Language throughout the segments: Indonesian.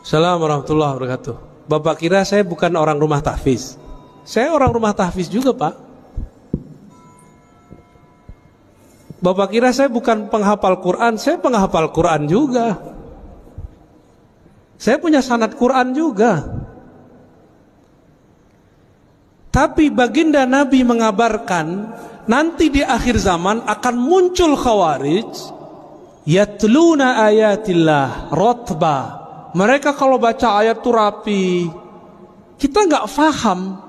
Assalamualaikum warahmatullahi wabarakatuh. Bapak kira saya bukan orang rumah tahfiz? Saya orang rumah tahfiz juga, Pak. Bapak kira saya bukan penghafal Quran? Saya penghafal Quran juga. Saya punya sanad Quran juga. Tapi baginda Nabi mengabarkan nanti di akhir zaman akan muncul khawarij yatluna ayatillah rotba. Mereka kalau baca ayat itu rapi. Kita nggak paham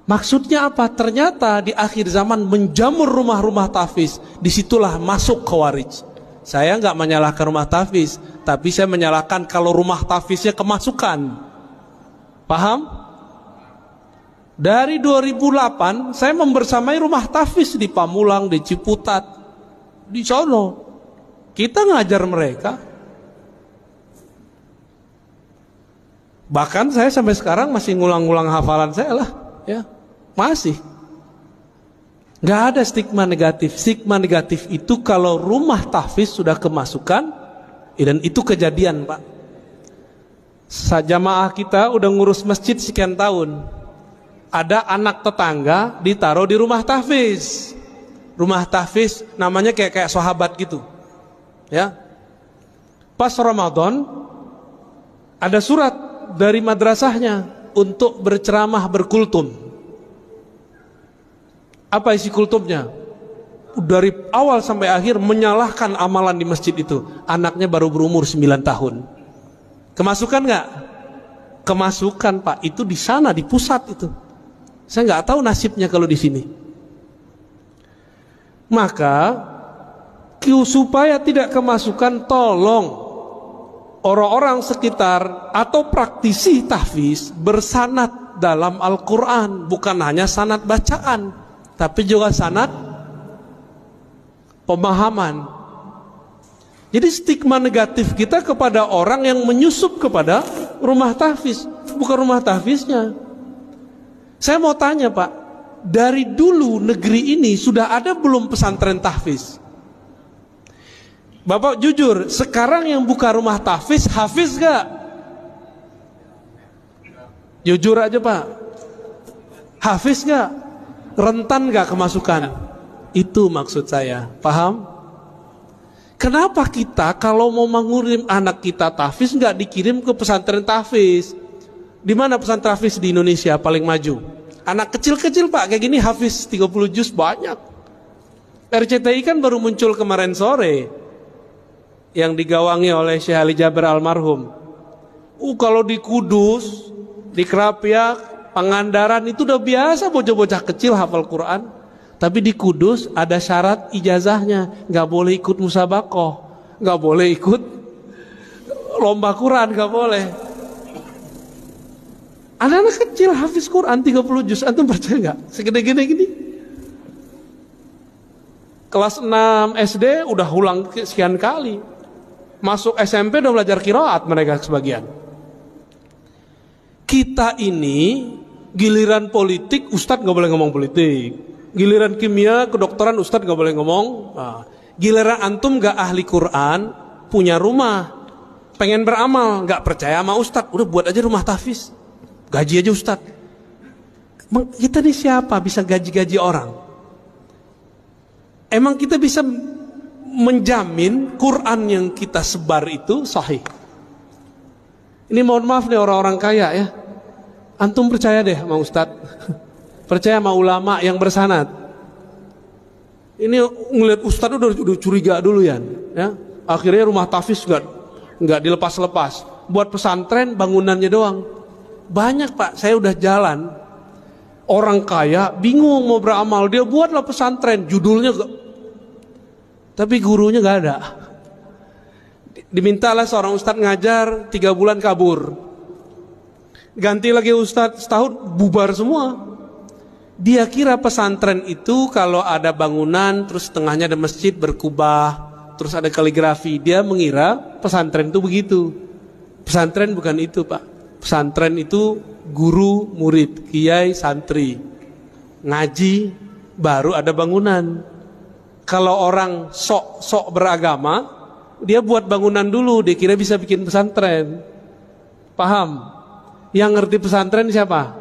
maksudnya apa. Ternyata di akhir zaman menjamur rumah-rumah tahfiz. Disitulah masuk khawarij. Saya nggak menyalahkan rumah tahfiz, tapi saya menyalahkan kalau rumah tahfiznya kemasukan. Paham? Dari 2008 saya membersamai rumah tahfiz di Pamulang, di Ciputat, di sono. Kita ngajar mereka. Bahkan saya sampai sekarang masih ngulang-ngulang hafalan saya lah, ya. Masih. Gak ada stigma negatif. Stigma negatif itu kalau rumah tahfiz sudah kemasukan, dan itu kejadian, Pak. Jamaah kita udah ngurus masjid sekian tahun. Ada anak tetangga ditaruh di rumah tahfiz. Rumah tahfiz namanya kayak sahabat gitu. Ya. Pas Ramadan ada surat dari madrasahnya untuk berceramah berkultum. Apa isi kultumnya? Dari awal sampai akhir menyalahkan amalan di masjid itu. Anaknya baru berumur 9 tahun. Kemasukan nggak? Kemasukan, Pak. Itu di sana, di pusat itu. Saya nggak tahu nasibnya kalau di sini. Maka supaya tidak kemasukan, tolong orang-orang sekitar atau praktisi tahfiz bersanad dalam Al-Quran. Bukan hanya sanad bacaan, tapi juga sanad pemahaman. Jadi stigma negatif kita kepada orang yang menyusup kepada rumah tahfiz, bukan rumah tahfiznya. Saya mau tanya, Pak, dari dulu negeri ini sudah ada belum pesantren tahfiz? Bapak jujur, sekarang yang buka rumah tahfiz, hafiz gak? Jujur aja, Pak. Hafiz gak? Rentan gak kemasukan? Itu maksud saya, paham? Kenapa kita kalau mau mengirim anak kita tahfiz nggak dikirim ke pesantren tahfiz? Di mana pesantren tahfiz di Indonesia paling maju? Anak kecil-kecil, Pak, kayak gini hafiz 30 juz banyak. RCTI kan baru muncul kemarin sore, yang digawangi oleh Syekh Ali Jaber almarhum. Kalau di Kudus, di Krapyak, Pangandaran itu udah biasa bocah-bocah kecil hafal Quran. Tapi di Kudus ada syarat ijazahnya, nggak boleh ikut musabaqah, nggak boleh ikut lomba Quran, nggak boleh. Anak-anak kecil hafiz Quran 30 juz, antum percaya nggak? Segede-gede gini. Kelas 6 SD udah ulang sekian kali. Masuk SMP udah belajar qiraat mereka sebagian. Kita ini giliran politik, ustadz nggak boleh ngomong politik. Giliran kimia, kedokteran, ustadz gak boleh ngomong. Giliran antum gak ahli Quran, punya rumah, pengen beramal, gak percaya sama ustadz, udah buat aja rumah tahfiz, gaji aja ustadz. Kita ini siapa bisa gaji-gaji orang? Emang kita bisa menjamin Quran yang kita sebar itu sahih? Ini mohon maaf nih orang-orang kaya ya, antum percaya deh sama ustadz, percaya sama ulama yang bersanad. Ini ngeliat ustadz udah curiga dulu ya. Akhirnya rumah tahfiz nggak dilepas-lepas. Buat pesantren bangunannya doang. Banyak, Pak, saya udah jalan. Orang kaya bingung mau beramal, dia buatlah pesantren, judulnya tapi gurunya nggak ada. Dimintalah seorang ustadz ngajar 3 bulan kabur. Ganti lagi ustadz setahun, bubar semua. Dia kira pesantren itu kalau ada bangunan, terus tengahnya ada masjid berkubah, terus ada kaligrafi. Dia mengira pesantren itu begitu. Pesantren bukan itu, Pak. Pesantren itu guru, murid, kiai, santri. Ngaji, baru ada bangunan. Kalau orang sok beragama, dia buat bangunan dulu, dia kira bisa bikin pesantren. Paham? Yang ngerti pesantren siapa?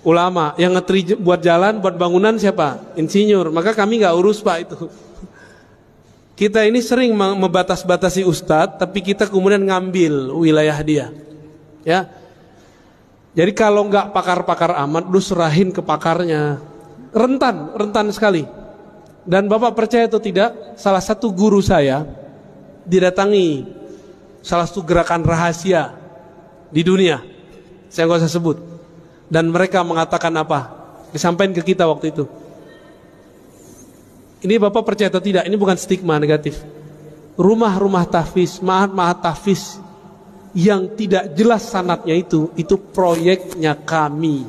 Ulama. Yang ngerti buat jalan, buat bangunan siapa? Insinyur. Maka kami nggak urus Pak itu. Kita ini sering membatas-batasi ustadz, tapi kita kemudian ngambil wilayah dia. Ya. Jadi kalau nggak pakar-pakar amat, lu serahin ke pakarnya. Rentan sekali. Dan Bapak percaya atau tidak, salah satu guru saya didatangi salah satu gerakan rahasia di dunia. Saya nggak usah sebut. Dan mereka mengatakan apa? Disampaikan ke kita waktu itu. Ini Bapak percaya atau tidak, ini bukan stigma negatif. Rumah-rumah tahfiz, ma'had tahfiz yang tidak jelas sanadnya itu proyeknya kami.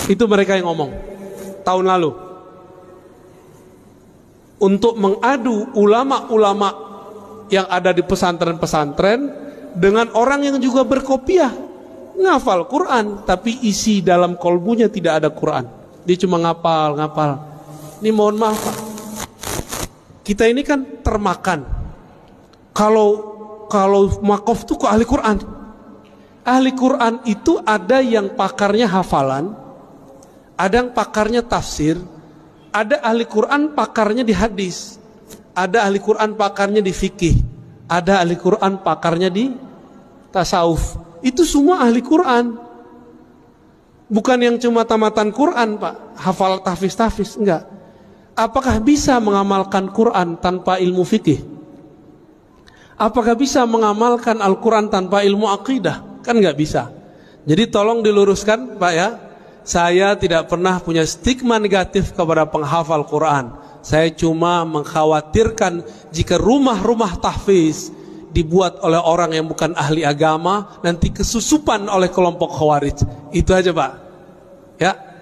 Itu mereka yang ngomong tahun lalu. Untuk mengadu ulama-ulama yang ada di pesantren-pesantren dengan orang yang juga berkopiah, ngafal Quran, tapi isi dalam kolbunya tidak ada Quran. Dia cuma ngapal. Ini mohon maaf Pak, kita ini kan termakan. Kalau makof itu kok ahli Quran. Ahli Quran itu ada yang pakarnya hafalan, ada yang pakarnya tafsir, ada ahli Quran pakarnya di hadis, ada ahli Quran pakarnya di fikih, ada ahli Quran pakarnya di tasawuf. Itu semua ahli Quran. Bukan yang cuma tamatan Quran Pak, hafal tahfiz, enggak. Apakah bisa mengamalkan Quran tanpa ilmu fikih? Apakah bisa mengamalkan Al-Quran tanpa ilmu akidah? Kan enggak bisa. Jadi tolong diluruskan Pak ya. Saya tidak pernah punya stigma negatif kepada penghafal Quran. Saya cuma mengkhawatirkan jika rumah-rumah tahfiz dibuat oleh orang yang bukan ahli agama, nanti kesusupan oleh kelompok Khawarij. Itu aja Pak. Ya.